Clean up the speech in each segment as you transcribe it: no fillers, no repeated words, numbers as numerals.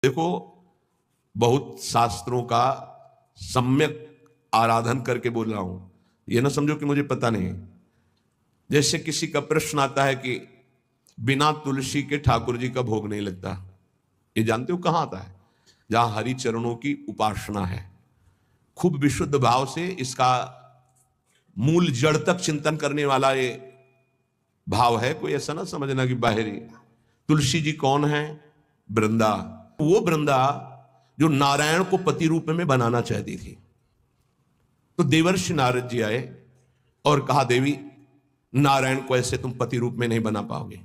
देखो, बहुत शास्त्रों का सम्यक आराधन करके बोल रहा हूं, ये ना समझो कि मुझे पता नहीं। जैसे किसी का प्रश्न आता है कि बिना तुलसी के ठाकुर जी का भोग नहीं लगता, ये जानते हो कहां आता है? जहां हरि चरणों की उपासना है, खूब विशुद्ध भाव से इसका मूल जड़ तक चिंतन करने वाला ये भाव है। कोई ऐसा ना समझना कि बाहरी। तुलसी जी कौन है? वृंदा, वो वृंदा जो नारायण को पति रूप में बनाना चाहती थी। तो देवर्षि नारद जी आए और कहा, देवी, नारायण को ऐसे तुम पति रूप में नहीं बना पाओगे,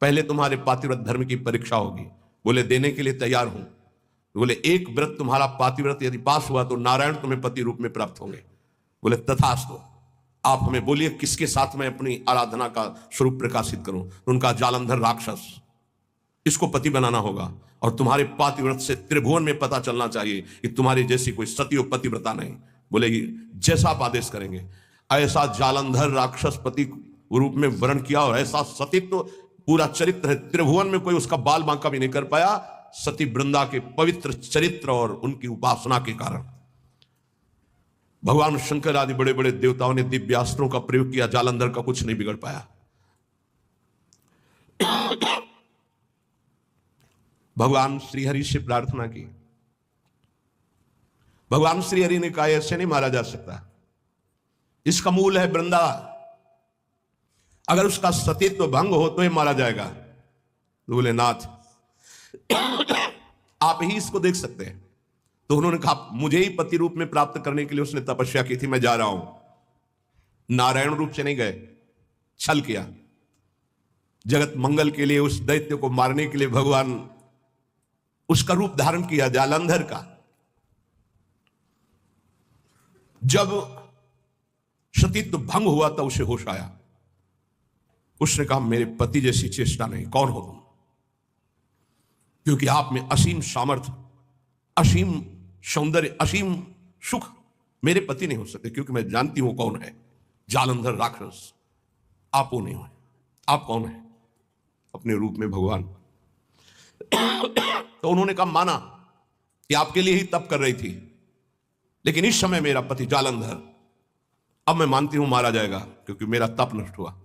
पहले तुम्हारे पातिव्रत धर्म की परीक्षा होगी। बोले देने के लिए तैयार हूं। बोले एक व्रत तुम्हारा पातिव्रत यदि पास हुआ तो नारायण तुम्हें पति रूप में प्राप्त होंगे। बोले तथास्तु, आप हमें बोलिए किसके साथ मैं अपनी आराधना का स्वरूप प्रकाशित करूं। उनका जालंधर राक्षस, इसको पति बनाना होगा और तुम्हारे पातिव्रत से त्रिभुवन में पता चलना चाहिए कि तुम्हारी जैसी कोई सती और पतिव्रता नहीं। बोलेगी जैसा आप आदेश करेंगे। ऐसा जालंधर राक्षस पति रूप में वर्ण किया और ऐसा सतीत्व पूरा चरित्र है, त्रिभुवन में कोई उसका बाल बांका भी नहीं कर पाया, सती वृंदा के पवित्र चरित्र और उनकी उपासना के कारण। भगवान शंकर आदि बड़े बड़े देवताओं ने दिव्यास्त्रों का प्रयोग किया, जालंधर का कुछ नहीं बिगड़ पाया। भगवान श्रीहरि से प्रार्थना की। भगवान श्रीहरि ने कहा ऐसे नहीं मारा जा सकता, इसका मूल है वृंदा, अगर उसका सतीत्व भंग हो तो ये मारा जाएगा। तो बोले नाथ आप ही इसको देख सकते हैं। तो उन्होंने कहा मुझे ही पति रूप में प्राप्त करने के लिए उसने तपस्या की थी, मैं जा रहा हूं। नारायण रूप से नहीं गए, छल किया। जगत मंगल के लिए उस दैत्य को मारने के लिए भगवान उसका रूप धारण किया, जालंधर का। जब सतीत्व भंग हुआ तब उसे होश आया। उसने कहा मेरे पति जैसी चेष्टा नहीं, कौन हो तुम? क्योंकि आप में असीम सामर्थ्य, असीम सौंदर्य, असीम सुख मेरे पति नहीं हो सकते, क्योंकि मैं जानती हूं कौन है जालंधर राक्षस। आप वो नहीं हो। आप कौन है? अपने रूप में भगवान। तो उन्होंने कहा माना कि आपके लिए ही तप कर रही थी, लेकिन इस समय मेरा पति जालंधर, अब मैं मानती हूं मारा जाएगा क्योंकि मेरा तप नष्ट हुआ।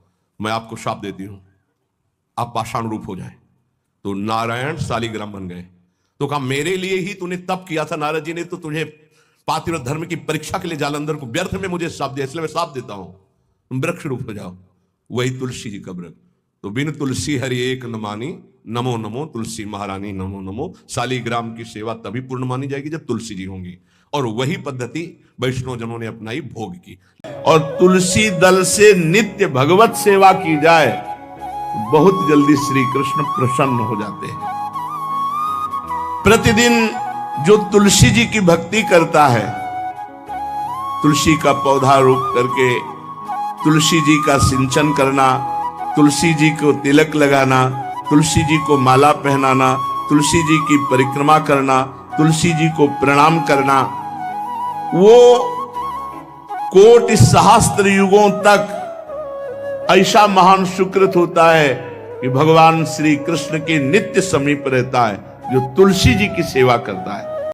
मैं आपको शाप देती हूं, आप पाषाण रूप हो जाएं। तो नारायण शालिग्राम बन गए। तो कहा मेरे लिए ही तूने तप किया था नारद जी ने, तो तुझे पातिव्रत धर्म की परीक्षा के लिए जालंधर को व्यर्थ में मुझे शाप दिया, इसलिए मैं शाप देता हूं, तुम वृक्ष रूप हो जाओ। वही तुलसी जी का व्रत। तो बिन तुलसी हरि एक न मानी, नमो नमो तुलसी महारानी नमो नमो। शालिग्राम की सेवा तभी पूर्ण मानी जाएगी जब तुलसी जी होंगी, और वही पद्धति वैष्णव जनों ने अपनाई, भोग की। और तुलसी दल से नित्य भगवत सेवा की जाए, बहुत जल्दी श्री कृष्ण प्रसन्न हो जाते हैं। प्रतिदिन जो तुलसी जी की भक्ति करता है, तुलसी का पौधा रोप करके तुलसी जी का सिंचन करना, तुलसी जी को तिलक लगाना, तुलसी जी को माला पहनाना, तुलसी जी की परिक्रमा करना, तुलसी जी को प्रणाम करना, वो कोटि सहस्त्र युगों तक ऐसा महान सुकृत होता है कि भगवान श्री कृष्ण के नित्य समीप रहता है जो तुलसी जी की सेवा करता है।